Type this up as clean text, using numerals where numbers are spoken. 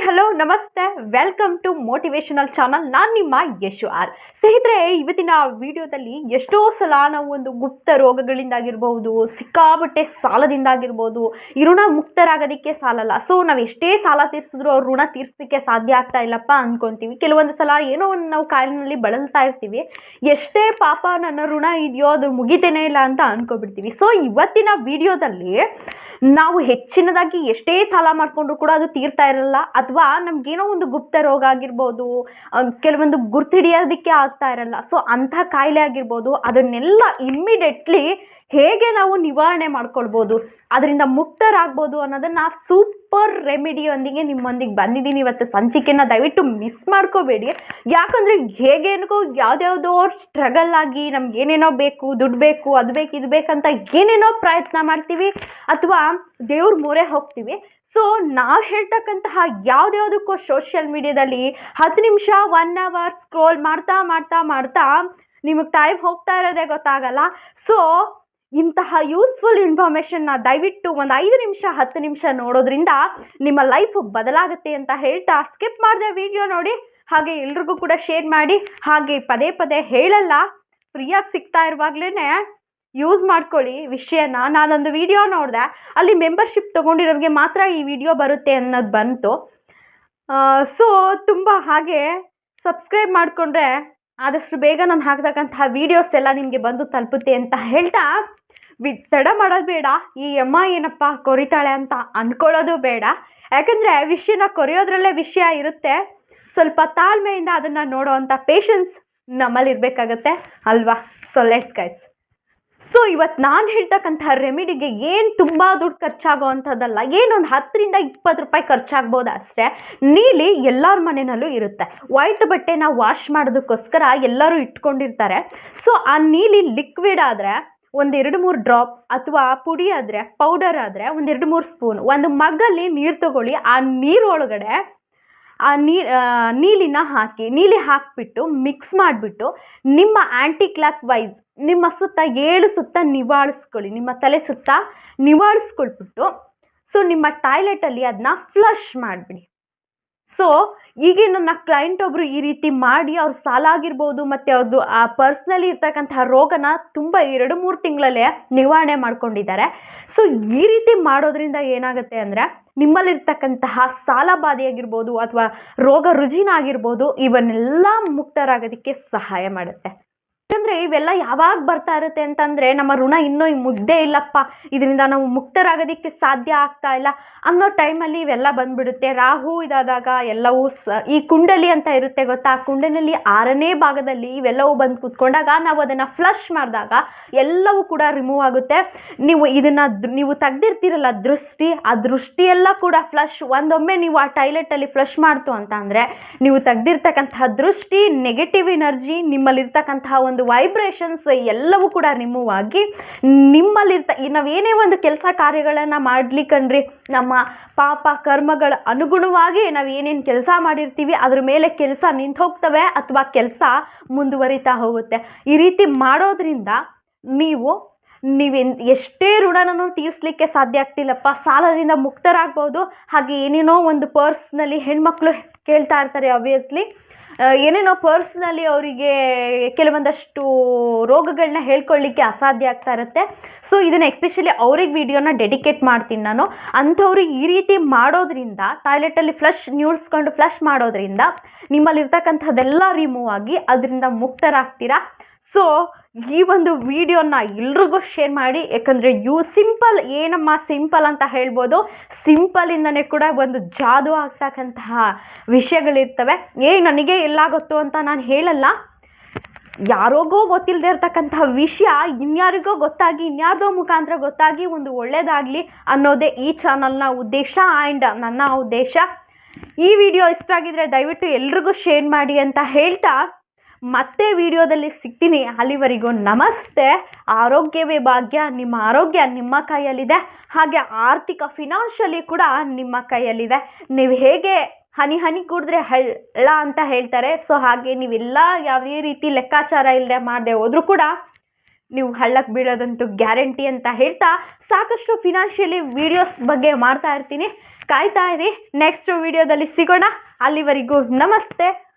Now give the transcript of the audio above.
Hello ನಮಸ್ತೆ, welcome to motivational channel. ನಾನು ನಿಮ್ಮ ಯಶು ಆರ್. ಸ್ನೇಹಿತರೆ, ಇವತ್ತಿನ ವಿಡಿಯೋದಲ್ಲಿ ಎಷ್ಟೋ ಸಲ ನಾವು ಒಂದು ಗುಪ್ತ ರೋಗಗಳಿಂದಾಗಿರ್ಬೋದು, ಸಿಕ್ಕಾಬಟ್ಟೆ ಸಾಲದಿಂದಾಗಿರ್ಬೋದು, ಈ ಋಣ ಮುಕ್ತರಾಗೋದಕ್ಕೆ ಸಾಲಲ್ಲ. ಸೊ ನಾವು ಎಷ್ಟೇ ಸಾಲ ತೀರಿಸಿದ್ರು ಅವ್ರ ಋಣ ತೀರಿಸಲಿಕ್ಕೆ ಸಾಧ್ಯ ಆಗ್ತಾ ಇಲ್ಲಪ್ಪ ಅನ್ಕೊಂತೀವಿ. ಕೆಲವೊಂದು ಸಲ ಏನೋ ಒಂದು ನಾವು ಕಾಯಿಲೆನಲ್ಲಿ ಬಳಲ್ತಾ ಇರ್ತೀವಿ, ಎಷ್ಟೇ ಪಾಪ ನನ್ನ ಋಣ ಇದೆಯೋ ಅದು ಮುಗಿತೇನೆ ಇಲ್ಲ ಅಂತ ಅನ್ಕೊಬಿಡ್ತೀವಿ. ಸೊ ಇವತ್ತಿನ ವಿಡಿಯೋದಲ್ಲಿ ನಾವು ಹೆಚ್ಚಿನದಾಗಿ ಎಷ್ಟೇ ಸಾಲ ಮಾಡಿಕೊಂಡ್ರು ಕೂಡ ಅದು ತೀರ್ತಾ ಇರಲ್ಲ, ಅಥವಾ ನಮ್ಗೇನೋ ಒಂದು ಗುಪ್ತ ರೋಗ ಆಗಿರ್ಬೋದು, ಕೆಲವೊಂದು ಗುರ್ತಿಡಿಯೋದಕ್ಕೆ ಆಗ್ತಾ ಇರಲ್ಲ. ಸೊ ಅಂಥ ಕಾಯಿಲೆ ಆಗಿರ್ಬೋದು, ಅದನ್ನೆಲ್ಲ ಇಮ್ಮಿಡಿಯೇಟ್ಲಿ ಹೇಗೆ ನಾವು ನಿವಾರಣೆ ಮಾಡ್ಕೊಳ್ಬೋದು, ಅದರಿಂದ ಮುಕ್ತರಾಗ್ಬೋದು ಅನ್ನೋದನ್ನ ಸೂಪರ್ ರೆಮಿಡಿಯೊಂದಿಗೆ ನಿಮ್ಮೊಂದಿಗೆ ಬಂದಿದ್ದೀನಿ ಇವತ್ತು ಸಂಚಿಕೆನ. ದಯವಿಟ್ಟು ಮಿಸ್ ಮಾಡ್ಕೋಬೇಡಿ. ಯಾಕಂದರೆ ಹೇಗೇನೋ ಯಾವುದ್ಯಾವುದೋ ಸ್ಟ್ರಗಲ್ ಆಗಿ ನಮ್ಗೆ ಏನೇನೋ ಬೇಕು, ದುಡ್ಡು ಬೇಕು, ಅದು ಬೇಕು, ಇದು ಬೇಕಂತ ಏನೇನೋ ಪ್ರಯತ್ನ ಮಾಡ್ತೀವಿ, ಅಥವಾ ದೇವ್ರ ಮೊರೆ ಹೋಗ್ತೀವಿ. ಸೊ ನಾವು ಹೇಳ್ತಕ್ಕಂತಹ ಯಾವುದ್ಯಾವುದಕ್ಕೂ ಸೋಷಿಯಲ್ ಮೀಡಿಯಾದಲ್ಲಿ 10 ನಿಮಿಷ 1 ಅವರ್ ಸ್ಕ್ರೋಲ್ ಮಾಡ್ತಾ ಮಾಡ್ತಾ ಮಾಡ್ತಾ ನಿಮಗೆ ಟೈಮ್ ಹೋಗ್ತಾ ಇರೋದೇ ಗೊತ್ತಾಗಲ್ಲ. ಸೊ ಇಂತಹ ಯೂಸ್ಫುಲ್ ಇನ್ಫಾರ್ಮೇಷನ್ನ ದಯವಿಟ್ಟು ಒಂದು 5 ನಿಮಿಷ 10 ನಿಮಿಷ ನೋಡೋದ್ರಿಂದ ನಿಮ್ಮ ಲೈಫ್ ಬದಲಾಗುತ್ತೆ ಅಂತ ಹೇಳ್ತಾ ಸ್ಕಿಪ್ ಮಾಡಿದೆ ವಿಡಿಯೋ ನೋಡಿ. ಹಾಗೆ ಎಲ್ರಿಗೂ ಕೂಡ ಶೇರ್ ಮಾಡಿ. ಹಾಗೆ ಪದೇ ಪದೇ ಹೇಳಲ್ಲ, ಫ್ರೀಯಾಗಿ ಸಿಗ್ತಾ ಇರುವಾಗಲೇ ಯೂಸ್ ಮಾಡ್ಕೊಳ್ಳಿ ವಿಷಯನ. ನಾನೊಂದು ವಿಡಿಯೋ ನೋಡಿದೆ, ಅಲ್ಲಿ ಮೆಂಬರ್ಶಿಪ್ ತೊಗೊಂಡಿರೋರಿಗೆ ಮಾತ್ರ ಈ ವಿಡಿಯೋ ಬರುತ್ತೆ ಅನ್ನೋದು ಬಂತು. ಸೊ ತುಂಬ ಹಾಗೆ ಸಬ್ಸ್ಕ್ರೈಬ್ ಮಾಡಿಕೊಂಡ್ರೆ ಆದಷ್ಟು ಬೇಗ ನಾನು ಹಾಕ್ತಕ್ಕಂತಹ ವೀಡಿಯೋಸ್ ಎಲ್ಲ ನಿಮಗೆ ಬಂದು ತಲುಪುತ್ತೆ ಅಂತ ಹೇಳ್ತಾ, ತಡ ಮಾಡೋದು ಬೇಡ. ಈ ಅಮ್ಮ ಏನಪ್ಪ ಕೊರಿತಾಳೆ ಅಂತ ಅಂದ್ಕೊಳ್ಳೋದು ಬೇಡ. ಯಾಕಂದರೆ ವಿಷಯನ ಕೊರೆಯೋದ್ರಲ್ಲೇ ವಿಷಯ ಇರುತ್ತೆ. ಸ್ವಲ್ಪ ತಾಳ್ಮೆಯಿಂದ ಅದನ್ನು ನೋಡೋ ಅಂಥ ಪೇಷನ್ಸ್ ನಮ್ಮಲ್ಲಿ ಇರಬೇಕಾಗತ್ತೆ ಅಲ್ವಾ? So let's guys. ಸೊ ಇವತ್ತು ನಾನು ಹೇಳ್ತಕ್ಕಂಥ ರೆಮಿಡಿಗೆ ಏನು ತುಂಬ ದುಡ್ಡು ಖರ್ಚಾಗೋ ಅಂಥದ್ದಲ್ಲ, ಏನೊಂದು 10 ರಿಂದ 20 ರೂಪಾಯಿ ಖರ್ಚಾಗ್ಬೋದು ಅಷ್ಟೇ. ನೀಲಿ ಎಲ್ಲರ ಮನೆಯಲ್ಲೂ ಇರುತ್ತೆ. ವೈಟ್ ಬಟ್ಟೆನ ವಾಶ್ ಮಾಡೋದಕ್ಕೋಸ್ಕರ ಎಲ್ಲರೂ ಇಟ್ಕೊಂಡಿರ್ತಾರೆ. ಸೊ ಆ ನೀಲಿ ಲಿಕ್ವಿಡ್ ಆದರೆ ಒಂದು 2-3 ಡ್ರಾಪ್, ಅಥವಾ ಪುಡಿ ಆದರೆ, ಪೌಡರ್ ಆದರೆ ಒಂದು 2-3 ಸ್ಪೂನ್, ಒಂದು ಮಗ್ಗಲ್ಲಿ ನೀರು ತಗೊಳ್ಳಿ. ಆ ನೀರೊಳಗಡೆ ಆ ನೀಲಿ ಹಾಕಿಬಿಟ್ಟು ಮಿಕ್ಸ್ ಮಾಡಿಬಿಟ್ಟು ನಿಮ್ಮ ಆ್ಯಂಟಿ ಕ್ಲಾಕ್ ವೈಸ್ ನಿಮ್ಮ ಸುತ್ತ 7 ಸುತ್ತ ನಿವಾಳಿಸ್ಕೊಳ್ಳಿ. ನಿಮ್ಮ ತಲೆ ಸುತ್ತ ನಿವಾಳಿಸ್ಕೊಳ್ಬಿಟ್ಟು ಸೊ ನಿಮ್ಮ ಟಾಯ್ಲೆಟಲ್ಲಿ ಅದನ್ನ ಫ್ಲಶ್ ಮಾಡಿಬಿಡಿ. ಸೊ ಈಗ ನನ್ನ ಕ್ಲೈಂಟ್ ಒಬ್ಬರು ಈ ರೀತಿ ಮಾಡಿ ಅವ್ರ ಸಾಲ ಆಗಿರ್ಬೋದು, ಮತ್ತು ಅವ್ರದ್ದು ಆ ಪರ್ಸ್ನಲಿ ಇರ್ತಕ್ಕಂತಹ ರೋಗನ ತುಂಬ 2-3 ತಿಂಗಳಲ್ಲೇ ನಿವಾರಣೆ ಮಾಡ್ಕೊಂಡಿದ್ದಾರೆ. ಸೊ ಈ ರೀತಿ ಮಾಡೋದ್ರಿಂದ ಏನಾಗುತ್ತೆ ಅಂದರೆ, ನಿಮ್ಮಲ್ಲಿರ್ತಕ್ಕಂತಹ ಸಾಲ ಬಾಧೆಯಾಗಿರ್ಬೋದು ಅಥವಾ ರೋಗ ರುಜಿನ ಆಗಿರ್ಬೋದು, ಇವನ್ನೆಲ್ಲ ಮುಕ್ತರಾಗೋದಕ್ಕೆ ಸಹಾಯ ಮಾಡುತ್ತೆ. ಯಾಕಂದರೆ ಇವೆಲ್ಲ ಯಾವಾಗ ಬರ್ತಾ ಇರುತ್ತೆ ಅಂತಂದರೆ, ನಮ್ಮ ಋಣ ಇನ್ನೂ ಮುಗ್ದೇ ಇಲ್ಲಪ್ಪ, ಇದರಿಂದ ನಾವು ಮುಕ್ತರಾಗೋದಕ್ಕೆ ಸಾಧ್ಯ ಆಗ್ತಾ ಇಲ್ಲ ಅನ್ನೋ ಟೈಮಲ್ಲಿ ಇವೆಲ್ಲ ಬಂದ್ಬಿಡುತ್ತೆ. ರಾಹು ಇದಾದಾಗ ಎಲ್ಲವೂ ಈ ಕುಂಡಲಿ ಅಂತ ಇರುತ್ತೆ ಗೊತ್ತಾ, ಆ ಕುಂಡಲಿನಲ್ಲಿ 6ನೇ ಭಾಗದಲ್ಲಿ ಇವೆಲ್ಲವೂ ಬಂದು ಕೂತ್ಕೊಂಡಾಗ ನಾವು ಅದನ್ನು ಫ್ಲಶ್ ಮಾಡಿದಾಗ ಎಲ್ಲವೂ ಕೂಡ ರಿಮೂವ್ ಆಗುತ್ತೆ. ನೀವು ತೆಗ್ದಿರ್ತೀರಲ್ಲ ದೃಷ್ಟಿ, ಆ ದೃಷ್ಟಿಯೆಲ್ಲ ಕೂಡ ಫ್ಲಶ್. ಒಂದೊಮ್ಮೆ ನೀವು ಆ ಟಾಯ್ಲೆಟಲ್ಲಿ ಫ್ಲಶ್ ಮಾಡ್ತು ಅಂತ ಅಂದರೆ, ನೀವು ತೆಗ್ದಿರ್ತಕ್ಕಂತಹ ದೃಷ್ಟಿ, ನೆಗೆಟಿವ್ ಎನರ್ಜಿ, ನಿಮ್ಮಲ್ಲಿರ್ತಕ್ಕಂತಹ ಒಂದು ವೈಬ್ರೇಷನ್ಸ್ ಎಲ್ಲವೂ ಕೂಡ ರಿಮೂವ್ ಆಗಿ ನಾವೇನೇ ಒಂದು ಕೆಲಸ ಕಾರ್ಯಗಳನ್ನು ಮಾಡ್ಲಿಕ್ಕಂಡ್ರಿ, ನಮ್ಮ ಪಾಪ ಕರ್ಮಗಳ ಅನುಗುಣವಾಗಿ ನಾವು ಏನೇನು ಕೆಲಸ ಮಾಡಿರ್ತೀವಿ ಅದ್ರ ಮೇಲೆ ಕೆಲಸ ನಿಂತು ಹೋಗ್ತವೆ, ಅಥವಾ ಕೆಲಸ ಮುಂದುವರಿತಾ ಹೋಗುತ್ತೆ. ಈ ರೀತಿ ಮಾಡೋದ್ರಿಂದ ನೀವು ಎಷ್ಟೇ ಋಣನೂ ತೀರಿಸಲಿಕ್ಕೆ ಸಾಧ್ಯ ಆಗ್ತಿಲ್ಲಪ್ಪ, ಸಾಲದಿಂದ ಮುಕ್ತರಾಗ್ಬೋದು. ಹಾಗೆ ಏನೇನೋ ಒಂದು ಪರ್ಸ್ನಲ್ಲಿ ಹೆಣ್ಮಕ್ಳು ಕೇಳ್ತಾ ಇರ್ತಾರೆ, ಆಬ್ವಿಯಸ್ಲಿ ಏನೇನೋ ಪರ್ಸ್ನಲ್ಲಿ ಅವರಿಗೆ ಕೆಲವೊಂದಷ್ಟು ರೋಗಗಳನ್ನ ಹೇಳ್ಕೊಳ್ಳಿಕ್ಕೆ ಅಸಾಧ್ಯ ಆಗ್ತಾ ಇರುತ್ತೆ. ಸೊ ಇದನ್ನು ಎಸ್ಪೆಷಲಿ ಅವ್ರಿಗೆ ವಿಡಿಯೋನ ಡೆಡಿಕೇಟ್ ಮಾಡ್ತೀನಿ ನಾನು. ಅಂಥವ್ರು ಈ ರೀತಿ ಮಾಡೋದ್ರಿಂದ, ಟಾಯ್ಲೆಟಲ್ಲಿ ನೀಡ್ಸ್ಕೊಂಡು ಫ್ಲಶ್ ಮಾಡೋದ್ರಿಂದ ನಿಮ್ಮಲ್ಲಿರ್ತಕ್ಕಂಥದ್ದೆಲ್ಲ ರಿಮೂವ್ ಆಗಿ ಅದರಿಂದ ಮುಕ್ತರಾಗ್ತೀರಾ. ಸೊ ಈ ಒಂದು ವಿಡಿಯೋನ ಎಲ್ರಿಗೂ ಶೇರ್ ಮಾಡಿ. ಯಾಕಂದರೆ ಸಿಂಪಲ್ ಅಂತ ಹೇಳ್ಬೋದು, ಸಿಂಪಲಿಂದನೇ ಕೂಡ ಒಂದು ಜಾದು ಆಗ್ತಕ್ಕಂತಹ ವಿಷಯಗಳಿರ್ತವೆ. ನನಗೆ ಎಲ್ಲ ಗೊತ್ತು ಅಂತ ನಾನು ಹೇಳಲ್ಲ. ಯಾರಿಗೋ ಗೊತ್ತಿಲ್ಲದೆ ಇರ್ತಕ್ಕಂತಹ ವಿಷಯ ಇನ್ಯಾರಿಗೋ ಗೊತ್ತಾಗಿ, ಇನ್ಯಾರ್ದೋ ಮುಖಾಂತರ ಗೊತ್ತಾಗಿ ಒಂದು ಒಳ್ಳೇದಾಗಲಿ ಅನ್ನೋದೇ ಈ ಚಾನಲ್ನ ಉದ್ದೇಶ ಆ್ಯಂಡ್ ನನ್ನ ಉದ್ದೇಶ. ಈ ವಿಡಿಯೋ ಇಷ್ಟ ಆಗಿದ್ರೆ ದಯವಿಟ್ಟು ಎಲ್ರಿಗೂ ಶೇರ್ ಮಾಡಿ ಅಂತ ಹೇಳ್ತಾ, ಮತ್ತೆ ವಿಡಿಯೋದಲ್ಲಿ ಸಿಗ್ತೀನಿ. ಅಲ್ಲಿವರೆಗೂ ನಮಸ್ತೆ. ಆರೋಗ್ಯವೇ ಭಾಗ್ಯ. ನಿಮ್ಮ ಆರೋಗ್ಯ ನಿಮ್ಮ ಕೈಯಲ್ಲಿದೆ. ಹಾಗೆ ಆರ್ಥಿಕ ಫಿನಾನ್ಷಿಯಲಿ ಕೂಡ ನಿಮ್ಮ ಕೈಯಲ್ಲಿದೆ. ನೀವು ಹೇಗೆ ಹನಿ ಕುಡಿದ್ರೆ ಹಳ್ಳ ಅಂತ ಹೇಳ್ತಾರೆ, ಸೊ ಹಾಗೆ ನೀವೆಲ್ಲ ಯಾವುದೇ ರೀತಿ ಲೆಕ್ಕಾಚಾರ ಇಲ್ಲದೆ ಮಾಡದೆ ಹೋದರೂ ಕೂಡ ನೀವು ಹಳ್ಳಕ್ಕೆ ಬೀಳೋದಂತೂ ಗ್ಯಾರಂಟಿ ಅಂತ ಹೇಳ್ತಾ ಸಾಕಷ್ಟು ಫಿನಾನ್ಷಿಯಲಿ ವಿಡಿಯೋಸ್ ಬಗ್ಗೆ ಮಾಡ್ತಾ ಇರ್ತೀನಿ. ಕಾಯ್ತಾ ಇರಿ, ನೆಕ್ಸ್ಟ್ ವಿಡಿಯೋದಲ್ಲಿ ಸಿಗೋಣ. ಅಲ್ಲಿವರೆಗೂ ನಮಸ್ತೆ.